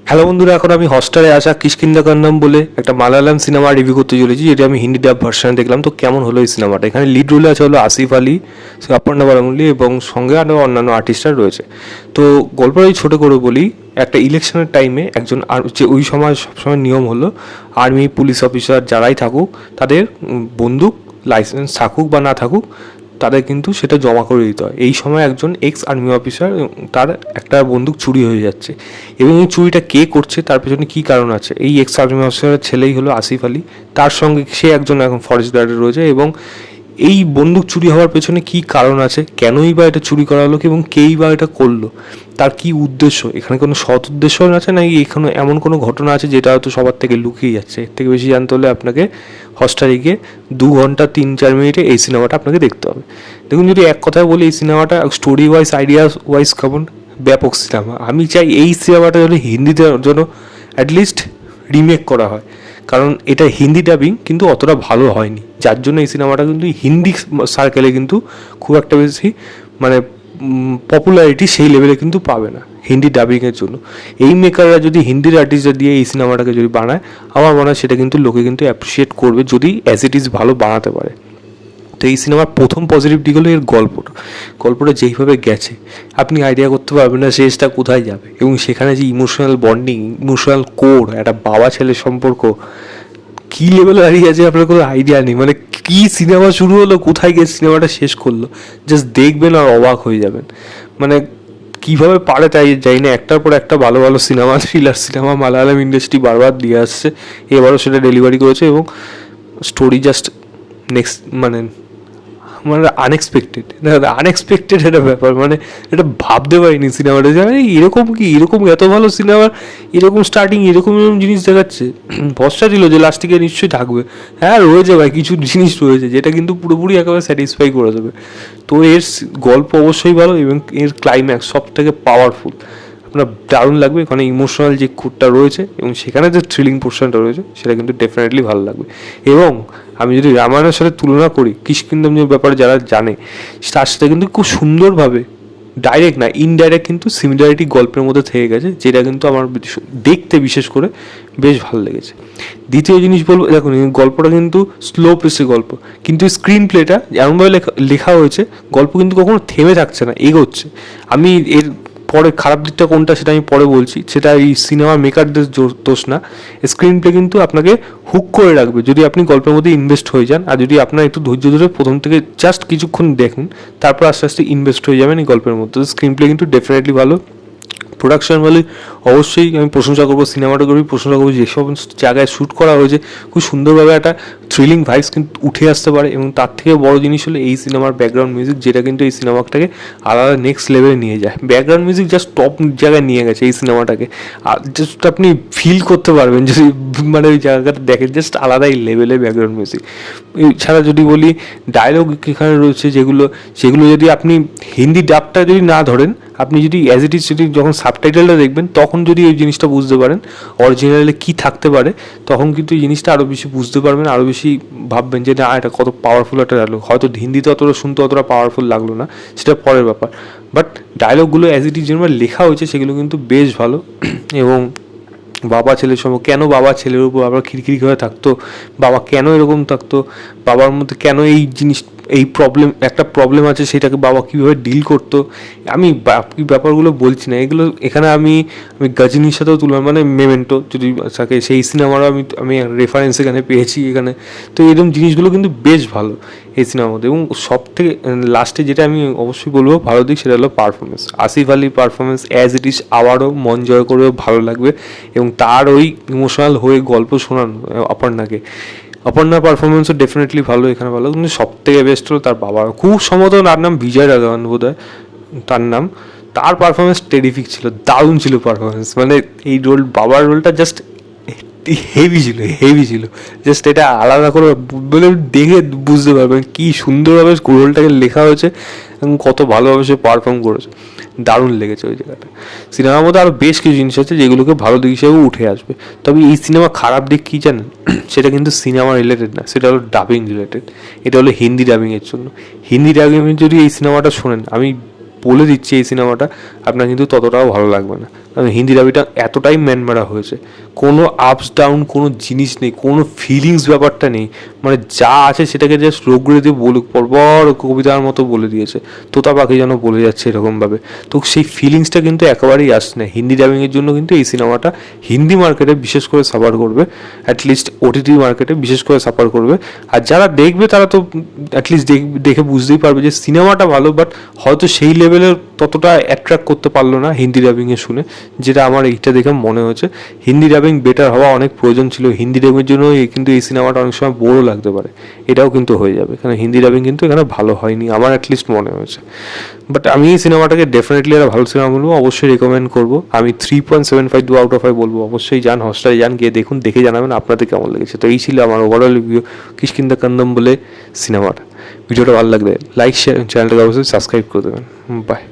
Hello বন্ধুরা, এখন আমি হটস্টারে আসা কিষ্কিন্ধাকান্নম বলে একটা মালায়ালাম সিনেমা রিভিউ করতে চলেছি, যেটা আমি হিন্দি ডাব ভার্সনে দেখলাম। তো কেমন হলো এই সিনেমাটা? এখানে লিড রোলে আছে হলো আসিফ আলী, অপর্ণা বালামুল্লি এবং সঙ্গে আরও অন্যান্য আর্টিস্টরা রয়েছে। তো গল্পটাই ছোটো করে বলি, একটা ইলেকশনের টাইমে একজন আর যে ওই সময় সবসময় নিয়ম হলো আর্মি পুলিশ অফিসার যারাই থাকুক তাদের বন্দুক লাইসেন্স থাকুক বা না থাকুক তাদের কিন্তু সেটা জমা করে দিতে হয়। এই সময় একজন এক্স আর্মি অফিসার তার একটা বন্দুক চুরি হয়ে যাচ্ছে, এবং এই চুরিটা কে করছে তার পেছনে কী কারণ আছে, এই এক্স আর্মি অফিসারের ছেলেই হলো আসিফ আলী। তার সঙ্গে সে একজন এখন ফরেস্ট গার্ডে রয়েছে, এবং এই বন্দুক চুরি হওয়ার পেছনে কী কারণ আছে, কেনই বা এটা চুরি করা হলো এবং কেই বা এটা করলো, তার কি উদ্দেশ্য, এখানে কোনো সৎ উদ্দেশ্য আছে নাকি এখানে এমন কোনো ঘটনা আছে যেটা হয়তো সবার থেকে লুকিয়ে যাচ্ছে। এর থেকে বেশি জানতে হলে আপনাকে হটস্টারে গিয়ে 2 ঘন্টা 3-4 মিনিটে এই সিনেমাটা আপনাকে দেখতে হবে। দেখুন, যদি এক কথায় বলি, এই সিনেমাটা স্টোরি ওয়াইজ আইডিয়া ওয়াইজ কেমন ব্যাপক সিনেমা। আমি চাই এই সিনেমাটা যেন হিন্দিতে জন্য অ্যাটলিস্ট রিমেক করা হয়, কারণ এটা হিন্দি ডাবিং কিন্তু অতটা ভালো হয়নি, যার জন্য এই সিনেমাটা কিন্তু হিন্দি সার্কেলে কিন্তু খুব একটা বেশি মানে পপুলারিটি সেই লেভেলে কিন্তু পাবে না হিন্দি ডাবিংয়ের জন্য। এই মেকাররা যদি হিন্দির আর্টিস্টরা দিয়ে এই সিনেমাটাকে যদি বানায়, আমার মনে হয় সেটা কিন্তু লোকে কিন্তু অ্যাপ্রিসিয়েট করবে, যদি অ্যাজ ইট ইজ ভালো বানাতে পারে। তো এই সিনেমার প্রথম পজিটিভ দিক হলো এর গল্পটা যেইভাবে গেছে আপনি আইডিয়া করতে পারবেন না শেষটা কোথায় যাবে, এবং সেখানে যে ইমোশনাল বন্ডিং, ইমোশনাল কোর, একটা বাবা ছেলের সম্পর্ক কী লেভেলে দাঁড়িয়ে আছে আপনার কোনো আইডিয়া নেই। মানে কী সিনেমা শুরু হলো, কোথায় গিয়ে সিনেমাটা শেষ করলো, জাস্ট দেখবেন আর অবাক হয়ে যাবেন। মানে কীভাবে পারে তাই যাই না, একটার পর একটা ভালো ভালো cinema, thriller cinema Malayalam industry বারবার দিয়ে আসছে, এবারও সেটা ডেলিভারি করেছে, এবং স্টোরি জাস্ট নেক্সট মানে আনএক্সপেক্টেড একটা ব্যাপার। মানে এটা ভাবতে পারিনি সিনেমাটা যে এরকম এত ভালো সিনেমা, এরকম স্টার্টিং এরকম জিনিস দেখাচ্ছে। ভরসা ছিল যে লাস্ট থেকে নিশ্চয়ই থাকবে। হ্যাঁ, রয়েছে ভাই, কিছু জিনিস রয়েছে যেটা কিন্তু পুরোপুরি একেবারে স্যাটিসফাই করে দেবে। তো এর গল্প অবশ্যই ভালো, এবং এর ক্লাইম্যাক্স সব থেকে পাওয়ারফুল, আপনার দারুণ লাগবে। এখানে ইমোশনাল যে কোডটা রয়েছে এবং সেখানে যে থ্রিলিং পোর্শনটা রয়েছে সেটা কিন্তু ডেফিনেটলি ভালো লাগবে। এবং আমি যদি রামায়ণের সাথে তুলনা করি, কিষ্কিন্ধার ব্যাপারে যারা জানে তার সাথে কিন্তু খুব সুন্দরভাবে ডাইরেক্ট না ইনডাইরেক্ট কিন্তু সিমিলারিটি গল্পের মধ্যে থেকে গেছে, যেটা কিন্তু আমার দেখতে বিশেষ করে বেশ ভালো লেগেছে। দ্বিতীয় জিনিস বলবো, দেখুন গল্পটা কিন্তু স্লো পেসের গল্প, কিন্তু স্ক্রিন প্লেটা এমনভাবে লেখা হয়েছে, গল্প কিন্তু কখনো থেমে থাকছে না, এগোচ্ছে। আমি এর পরে খারাপ দিকটা কোনটা সেটা আমি পরে বলছি, সেটা এই সিনেমা মেকারদের দোষ না। স্ক্রিন প্লে কিন্তু আপনাকে হুক করে রাখবে যদি আপনি গল্পের মধ্যে ইনভেস্ট হয়ে যান, আর যদি আপনার একটু ধৈর্য ধরে প্রথম থেকে জাস্ট কিছুক্ষণ দেখুন, তারপর আস্তে আস্তে ইনভেস্ট হয়ে যাবেন এই গল্পের মধ্যে। স্ক্রিন প্লে কিন্তু ডেফিনেটলি ভালো। প্রোডাকশন বলে অবশ্যই আমি প্রশংসা করবো, সিনেমাটোগ্রাফি প্রশংসা করবো, যেসব জায়গায় শ্যুট করা হয়েছে খুব সুন্দরভাবে একটা থ্রিলিং ভাইবস কিন্তু উঠে আসতে পারে। এবং তার থেকে বড় জিনিস হলো এই সিনেমার ব্যাকগ্রাউন্ড মিউজিক, যেটা কিন্তু এই সিনেমাটাকে আলাদা নেক্সট লেভেলে নিয়ে যায়। ব্যাকগ্রাউন্ড মিউজিক জাস্ট টপ জায়গায় নিয়ে গেছে এই সিনেমাটাকে, আর জাস্ট আপনি ফিল করতে পারবেন যদি মানে ওই জায়গাটা দেখেন, জাস্ট আলাদাই লেভেলের ব্যাকগ্রাউন্ড মিউজিক। এছাড়া যদি বলি, ডায়লগ এখানে রয়েছে যেগুলো যদি আপনি হিন্দি ডাবটা যদি না ধরেন, আপনি যদি অ্যাজ ইট ইজ যদি যখন সাবটাইটেলটা দেখবেন তখন যদি এই জিনিসটা বুঝতে পারেন অরিজিনালে কী থাকতে পারে, তখন কিন্তু এই জিনিসটা আরও বেশি বুঝতে পারবেন, আরও বেশি ভাববেন যে না এটা কত পাওয়ারফুল একটা ডায়লগ। হয়তো হিন্দিতে অতটা শুনতে অতটা পাওয়ারফুল লাগলো না, সেটা পরের ব্যাপার, বাট ডায়লগগুলো অ্যাজ ইট ইজ যেভাবে লেখা হয়েছে সেগুলো কিন্তু বেশ ভালো। এবং বাবা ছেলের সময় কেন বাবা ছেলের উপর আবার খিরখিরি হয়ে থাকতো, বাবা কেন এরকম থাকতো, বাবার মধ্যে কেন এই জিনিস এই একটা প্রবলেম আছে, সেটাকে বাবা কীভাবে ডিল করতো। আমি বাকি ব্যাপারগুলো বলছি না, এগুলো এখানে আমি গজনীর সাথেও তুলনা, মানে মেমেন্টো যদি থাকে সেই সিনেমারও আমি রেফারেন্স এখানে পেয়েছি এখানে। তো এরকম জিনিসগুলো কিন্তু বেশ ভালো এই সিনেমার মধ্যে। এবং সব থেকে লাস্টে যেটা আমি অবশ্যই বলবো ভালো দিক, সেটা হলো পারফরমেন্স। আসিফ আলির পারফরমেন্স অ্যাজ ইট ইজ আবারও মন জয় করবে, ভালো লাগবে। এবং তার ওই ইমোশনাল হয়ে গল্প শোনানো অপর্ণার পারফরমেন্সও ডেফিনেটলি ভালো, এখানে ভালো। কিন্তু সব থেকে বেস্ট হলো তার বাবা, খুব সম্ভবত তার নাম বিজয় রাঘবন বোধ হয় তার নাম। তার পারফরমেন্স টেরিফিক ছিল, দারুণ ছিল পারফরমেন্স। মানে এই বাবার রোলটা জাস্ট হেভি ছিল। জাস্ট এটা আলাদা করে বলে দেখে বুঝতে পারবেন কী সুন্দরভাবে রোলটাকে লেখা হয়েছে এবং কত ভালোভাবে সে পারফর্ম করেছে। দারুণ লেগেছে ওই জায়গাটা। সিনেমার মধ্যে আরও বেশ কিছু জিনিস আছে যেগুলোকে ভালো দিক হিসেবে উঠে আসবে। তবে এই সিনেমা খারাপ দিক কী জানেন, সেটা কিন্তু সিনেমা রিলেটেড না, সেটা হলো ডাবিং রিলেটেড। এটা হলো হিন্দি ডাবিংয়ের জন্য। হিন্দি ডাবিংয়ে যদি এই সিনেমাটা শোনেন, আমি বলে দিচ্ছি এই সিনেমাটা আপনার কিন্তু ততটাও ভালো লাগবে না, হিন্দি ডাবিংটা এতটাই ম্যান মারা হয়েছে, কোনো আপস ডাউন কোনো জিনিস নেই, কোনো ফিলিংস ব্যাপারটা নেই, মানে যা আছে সেটাকে জাস্ট রোগড়ে দিয়ে বলুক পরপর কবিতার মতো বলে দিয়েছে, তোতা পাখি যেন বলে যাচ্ছে এরকমভাবে। তো সেই ফিলিংসটা কিন্তু একেবারেই আসছে না। হিন্দি ডাবিংয়ের জন্য কিন্তু এই সিনেমাটা হিন্দি মার্কেটে বিশেষ করে সাফার করবে, অ্যাটলিস্ট ওটিটি মার্কেটে বিশেষ করে সাফার করবে। আর যারা দেখবে তারা তো অ্যাটলিস্ট দেখে বুঝতেই পারবে যে সিনেমাটা ভালো, বাট হয়তো সেই লেভেলের ততটা অ্যাট্রাক্ট করতে পারলো না হিন্দি ডাবিংয়ে শুনে, যেটা আমার এইটা দেখে মনে হয়েছে। হিন্দি ডাবিং বেটার হওয়া অনেক প্রয়োজন ছিল। হিন্দি ডাবিংয়ের জন্য কিন্তু এই সিনেমাটা অনেক সময় বোরও লাগতে পারে, এটাও কিন্তু হয়ে যাবে, কারণ হিন্দি ডাবিং কিন্তু এখানে ভালো হয়নি আমার অ্যাটলিস্ট মনে হয়েছে। বাট আমি এই সিনেমাটাকে ডেফিনেটলি একটা ভালো সিনেমা বলবো, অবশ্যই রেকমেন্ড করবো। আমি 3.75 আউট অফ 5 বলবো। অবশ্যই যান, হটস্টারে যান, গিয়ে দেখুন, দেখে জানাবেন আপনাদের কেমন লেগেছে। তো এই ছিল আমার ওভারঅল রিভিউ কিষ্কিন্দা কান্দম বলে সিনেমাটা। ভিডিওটা ভালো লাগলে লাইক শেয়ার, চ্যানেলটাকে অবশ্যই সাবস্ক্রাইব করে দেবেন। বাই।